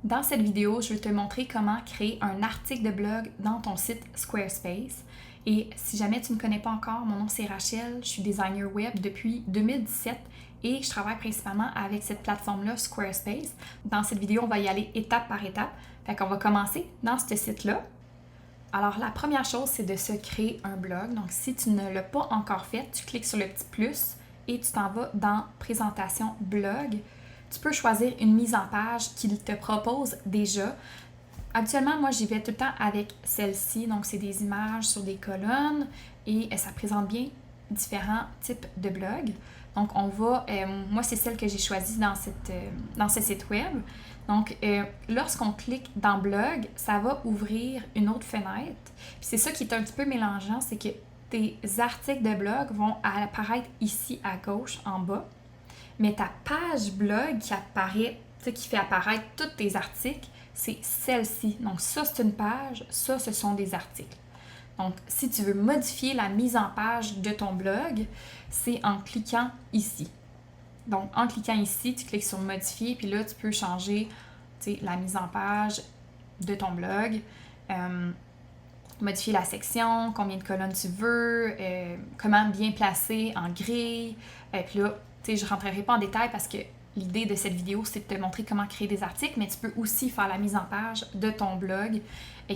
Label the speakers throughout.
Speaker 1: Dans cette vidéo, je vais te montrer comment créer un article de blog dans ton site Squarespace. Et si jamais tu ne me connais pas encore, mon nom c'est Rachel, je suis designer web depuis 2017 et je travaille principalement avec cette plateforme-là, Squarespace. Dans cette vidéo, on va y aller étape par étape. Fait qu'on va commencer dans ce site-là. Alors, la première chose, c'est de se créer un blog. Donc, si tu ne l'as pas encore fait, tu cliques sur le petit plus et tu t'en vas dans Présentation blog. Tu peux choisir une mise en page qu'il te propose déjà. Habituellement, moi, j'y vais tout le temps avec celle-ci. Donc, c'est des images sur des colonnes et ça présente bien différents types de blogs. Donc, on va... moi, c'est celle que j'ai choisie dans ce site web. Donc, lorsqu'on clique dans blog, ça va ouvrir une autre fenêtre. Puis c'est ça qui est un petit peu mélangeant, c'est que tes articles de blog vont apparaître ici à gauche, en bas. Mais ta page blog qui apparaît, qui fait apparaître tous tes articles, c'est celle-ci. Donc ça, c'est une page, ça, ce sont des articles. Donc, si tu veux modifier la mise en page de ton blog, c'est en cliquant ici. Donc, en cliquant ici, tu cliques sur Modifier, puis là, tu peux changer la mise en page de ton blog, modifier la section, combien de colonnes tu veux, comment bien placer en grille. Puis là, je ne rentrerai pas en détail parce que l'idée de cette vidéo, c'est de te montrer comment créer des articles, mais tu peux aussi faire la mise en page de ton blog,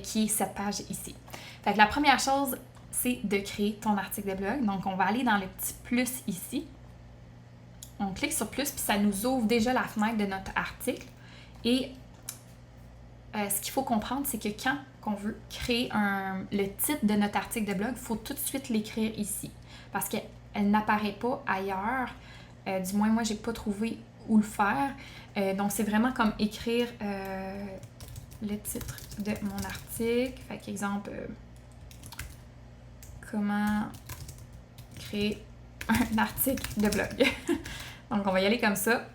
Speaker 1: qui est cette page ici. Fait que la première chose, c'est de créer ton article de blog. Donc, on va aller dans le petit plus ici. On clique sur plus, puis ça nous ouvre déjà la fenêtre de notre article. Et ce qu'il faut comprendre, c'est que quand on veut créer le titre de notre article de blog, il faut tout de suite l'écrire ici. Parce qu'elle n'apparaît pas ailleurs. Du moins, moi, j'ai pas trouvé où le faire. Donc, c'est vraiment comme écrire le titre de mon article. Fait qu'exemple, comment créer un article de blog. Donc, on va y aller comme ça.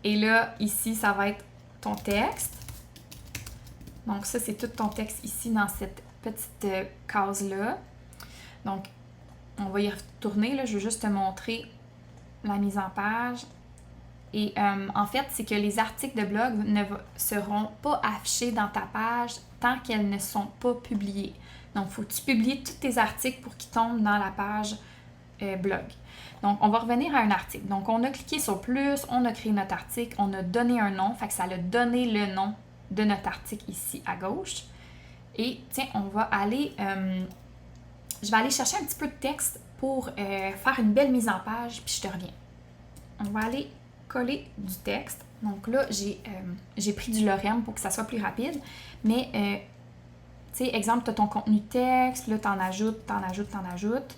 Speaker 1: Et là, ici, ça va être ton texte. Donc, ça, c'est tout ton texte ici dans cette petite case-là. Donc, on va y retourner. Là. Je veux juste te montrer la mise en page. Et en fait, c'est que les articles de blog ne seront pas affichés dans ta page tant qu'elles ne sont pas publiées. Donc, il faut que tu publies tous tes articles pour qu'ils tombent dans la page blog. Donc, on va revenir à un article. Donc, on a cliqué sur plus, on a créé notre article, on a donné un nom, fait que ça a donné le nom de notre article ici à gauche. Et tiens, on va aller, je vais aller chercher un petit peu de texte pour faire une belle mise en page, puis je te reviens. On va aller coller du texte. Donc là, j'ai pris du Lorem pour que ça soit plus rapide, mais tu sais, exemple, tu as ton contenu texte, là, t'en ajoutes.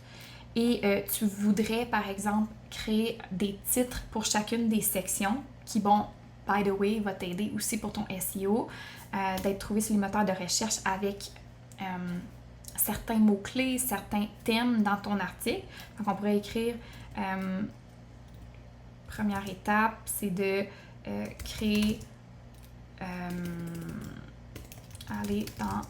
Speaker 1: Et tu voudrais, par exemple, créer des titres pour chacune des sections qui, bon, by the way, va t'aider aussi pour ton SEO, d'être trouvé sur les moteurs de recherche avec certains mots-clés, certains thèmes dans ton article. Donc, on pourrait écrire, première étape, c'est de créer, aller dans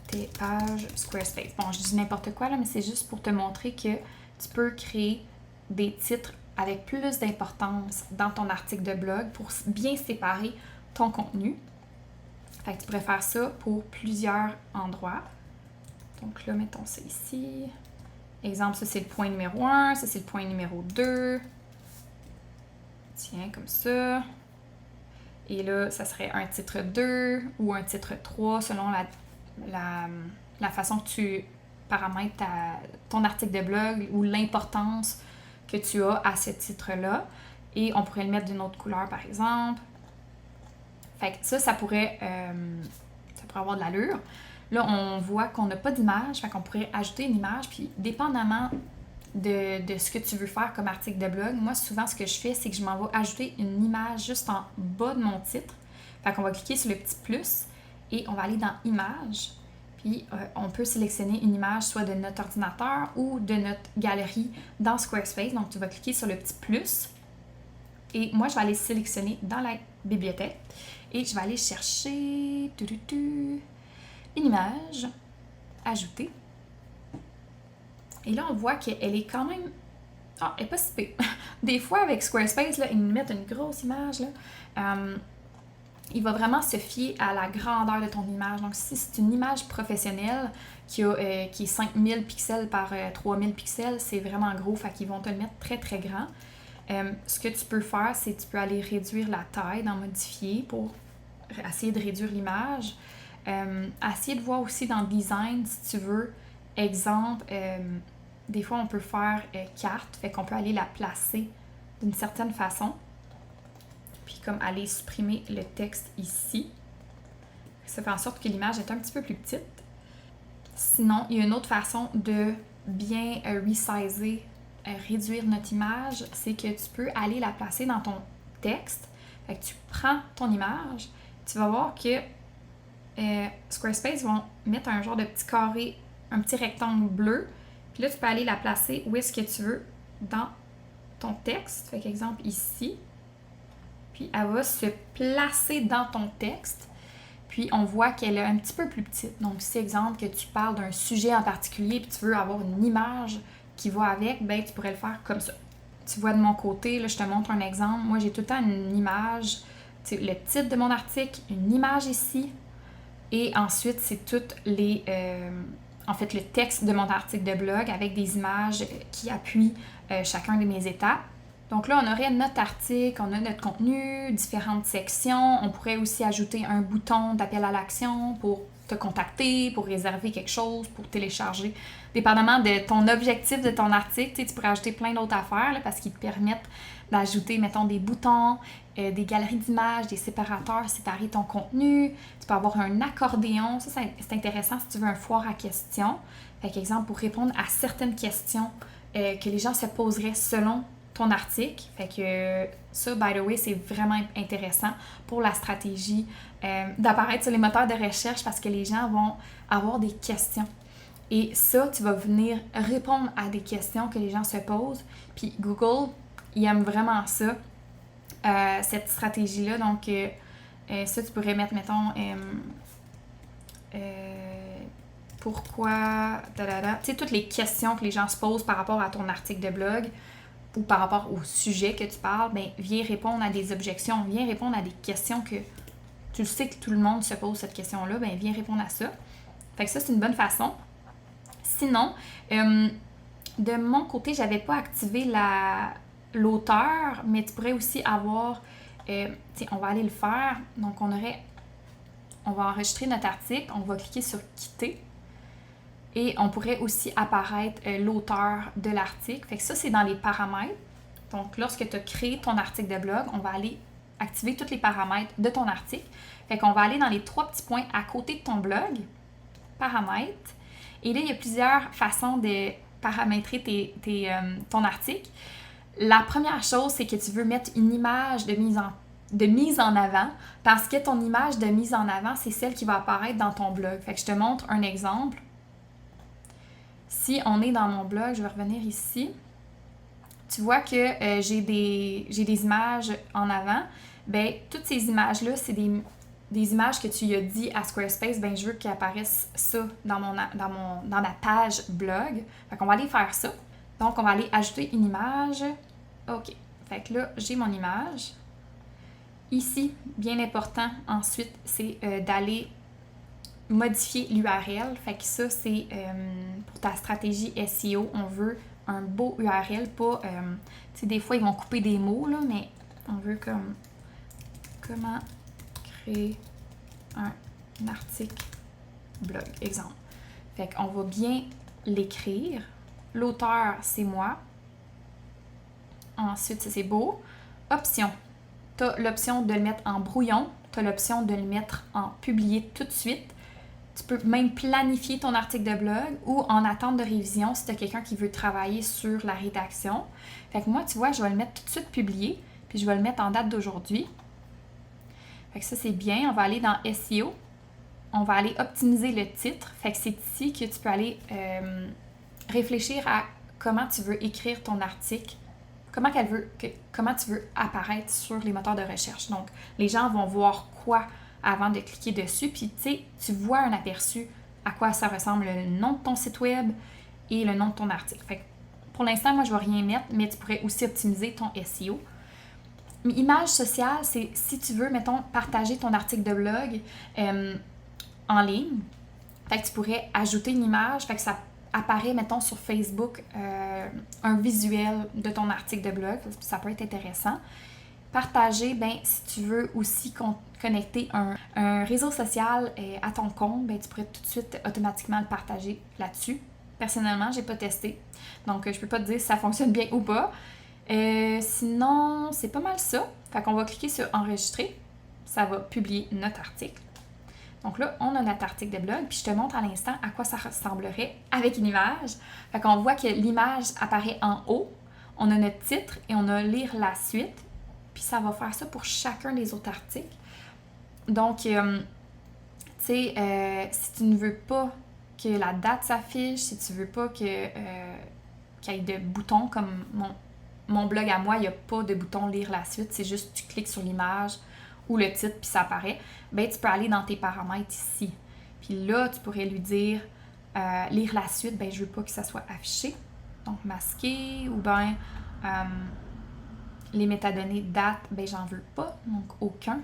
Speaker 1: tes pages Squarespace. Bon, je dis n'importe quoi là, mais c'est juste pour te montrer que tu peux créer des titres avec plus d'importance dans ton article de blog pour bien séparer ton contenu. Fait que tu pourrais faire ça pour plusieurs endroits. Donc là, mettons ça ici. Exemple, ça c'est le point numéro 1, ça c'est le point numéro 2. Tiens, comme ça. Et là, ça serait un titre 2 ou un titre 3 selon la façon que tu paramètres ton article de blog ou l'importance que tu as à ce titre-là. Et on pourrait le mettre d'une autre couleur, par exemple. Fait que ça pourrait avoir de l'allure. Là, on voit qu'on n'a pas d'image, fait qu'on pourrait ajouter une image, puis dépendamment de ce que tu veux faire comme article de blog, moi, souvent, ce que je fais, c'est que je m'en vais ajouter une image juste en bas de mon titre. Fait qu'on va cliquer sur le petit plus et on va aller dans Images. Puis, on peut sélectionner une image soit de notre ordinateur ou de notre galerie dans Squarespace. Donc, tu vas cliquer sur le petit plus. Et moi, je vais aller sélectionner dans la bibliothèque. Et je vais aller chercher une image, ajouter. Et là, on voit qu'elle est quand même... Ah, elle n'est pas si pire. Des fois, avec Squarespace, là, ils nous mettent une grosse image. Là. il va vraiment se fier à la grandeur de ton image. Donc, si c'est une image professionnelle qui est 5000 pixels par 3000 pixels, c'est vraiment gros, fait qu'ils vont te le mettre très, très grand. Ce que tu peux faire, c'est que tu peux aller réduire la taille, d'en modifier pour essayer de réduire l'image. Essayer de voir aussi dans le design, si tu veux, exemple, des fois on peut faire carte, fait qu'on peut aller la placer d'une certaine façon, puis comme aller supprimer le texte ici. Ça fait en sorte que l'image est un petit peu plus petite. Sinon, il y a une autre façon de bien resizer, réduire notre image, c'est que tu peux aller la placer dans ton texte. Fait que tu prends ton image, tu vas voir que Squarespace vont mettre un genre de petit carré, un petit rectangle bleu, puis là tu peux aller la placer où est-ce que tu veux dans ton texte. Fait qu'exemple ici, puis elle va se placer dans ton texte. Puis on voit qu'elle est un petit peu plus petite. Donc si exemple que tu parles d'un sujet en particulier puis tu veux avoir une image qui va avec, ben tu pourrais le faire comme ça. Tu vois de mon côté, là je te montre un exemple. Moi j'ai tout le temps une image, le titre de mon article, une image ici. Et ensuite c'est toutes les... en fait le texte de mon article de blog avec des images qui appuient chacun de mes étapes. Donc là, on aurait notre article, on a notre contenu, différentes sections. On pourrait aussi ajouter un bouton d'appel à l'action pour te contacter, pour réserver quelque chose, pour télécharger. Dépendamment de ton objectif de ton article, tu pourrais ajouter plein d'autres affaires là, parce qu'ils te permettent d'ajouter, mettons, des boutons, des galeries d'images, des séparateurs, séparer ton contenu. Tu peux avoir un accordéon. Ça, c'est intéressant si tu veux un foire à questions. Fait qu'exemple, pour répondre à certaines questions que les gens se poseraient selon ton article. Fait que ça, by the way, c'est vraiment intéressant pour la stratégie d'apparaître sur les moteurs de recherche parce que les gens vont avoir des questions. Et ça, tu vas venir répondre à des questions que les gens se posent. Puis Google, il aime vraiment ça, cette stratégie-là. Donc, ça, tu pourrais mettre, mettons, pourquoi, tu sais, toutes les questions que les gens se posent par rapport à ton article de blog ou par rapport au sujet que tu parles, ben viens répondre à des objections, viens répondre à des questions que tu le sais que tout le monde se pose cette question-là, ben viens répondre à ça. Fait que ça, c'est une bonne façon. Sinon, de mon côté, j'avais pas activé l'auteur, mais tu pourrais aussi avoir, on va aller le faire, donc on va enregistrer notre article, on va cliquer sur quitter. Et on pourrait aussi apparaître l'auteur de l'article. Fait que ça, c'est dans les paramètres. Donc, lorsque tu as créé ton article de blog, on va aller activer tous les paramètres de ton article. Fait qu'on va aller dans les 3 petits points à côté de ton blog, paramètres. Et là, il y a plusieurs façons de paramétrer ton article. La première chose, c'est que tu veux mettre une image de mise en avant parce que ton image de mise en avant, c'est celle qui va apparaître dans ton blog. Fait que je te montre un exemple. Si on est dans mon blog, je vais revenir ici. Tu vois que j'ai des images en avant. Bien, toutes ces images-là, c'est des images que tu as dit à Squarespace, bien, je veux qu'apparaisse ça dans ma page blog. Fait qu'on va aller faire ça. Donc, on va aller ajouter une image. OK. Fait que là, j'ai mon image. Ici, bien important, ensuite, c'est d'aller modifier l'URL. Fait que ça, c'est pour ta stratégie SEO. On veut un beau URL, pas... tu sais, des fois, ils vont couper des mots, là, mais on veut comme... Comment créer un article blog, exemple. Fait qu'on va bien l'écrire. L'auteur, c'est moi. Ensuite, ça, c'est beau. Option. Tu as l'option de le mettre en brouillon. Tu as l'option de le mettre en publier tout de suite. Tu peux même planifier ton article de blog ou en attente de révision si tu as quelqu'un qui veut travailler sur la rédaction. Fait que moi, tu vois, je vais le mettre tout de suite publié, puis je vais le mettre en date d'aujourd'hui. Fait que ça, c'est bien. On va aller dans SEO. On va aller optimiser le titre. Fait que c'est ici que tu peux aller réfléchir à comment tu veux écrire ton article, comment tu veux apparaître sur les moteurs de recherche. Donc, les gens vont voir quoi avant de cliquer dessus, puis tu vois un aperçu à quoi ça ressemble le nom de ton site web et le nom de ton article. Fait que pour l'instant, moi, je ne vais rien mettre, mais tu pourrais aussi optimiser ton SEO. image sociale, c'est si tu veux, mettons, partager ton article de blog en ligne. Fait que tu pourrais ajouter une image, fait que ça apparaît, mettons, sur Facebook, un visuel de ton article de blog. Ça peut être intéressant. Partager, ben si tu veux aussi connecter un réseau social à ton compte, ben tu pourrais tout de suite automatiquement le partager là-dessus. Personnellement, j'ai pas testé, donc je peux pas te dire si ça fonctionne bien ou pas. Sinon, c'est pas mal ça. Fait qu'on va cliquer sur enregistrer. Ça va publier notre article. Donc là, on a notre article de blog, puis je te montre à l'instant à quoi ça ressemblerait avec une image. Fait qu'on voit que l'image apparaît en haut, on a notre titre et on a lire la suite, puis ça va faire ça pour chacun des autres articles. Donc, tu sais, si tu ne veux pas que la date s'affiche, si tu veux pas qu'il y ait de boutons comme mon blog à moi, il n'y a pas de bouton lire la suite, c'est juste tu cliques sur l'image ou le titre puis ça apparaît, ben tu peux aller dans tes paramètres ici. Puis là, tu pourrais lui dire lire la suite, ben je veux pas que ça soit affiché. Donc masquer ou bien les métadonnées date, ben j'en veux pas, donc aucun.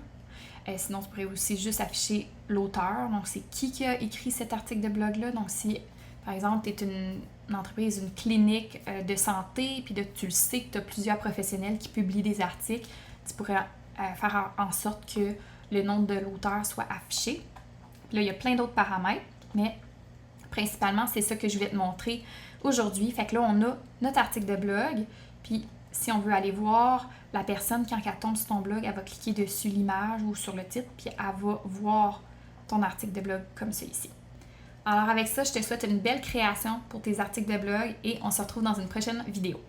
Speaker 1: Sinon, tu pourrais aussi juste afficher l'auteur, donc c'est qui a écrit cet article de blog-là. Donc si, par exemple, tu es une entreprise, une clinique de santé, puis tu le sais que tu as plusieurs professionnels qui publient des articles, tu pourrais faire en sorte que le nom de l'auteur soit affiché. Puis là, il y a plein d'autres paramètres, mais principalement, c'est ça que je voulais te montrer aujourd'hui. Fait que là, on a notre article de blog, puis si on veut aller voir la personne, quand elle tombe sur ton blog, elle va cliquer dessus l'image ou sur le titre, puis elle va voir ton article de blog comme celui-ci. Alors avec ça, je te souhaite une belle création pour tes articles de blog et on se retrouve dans une prochaine vidéo.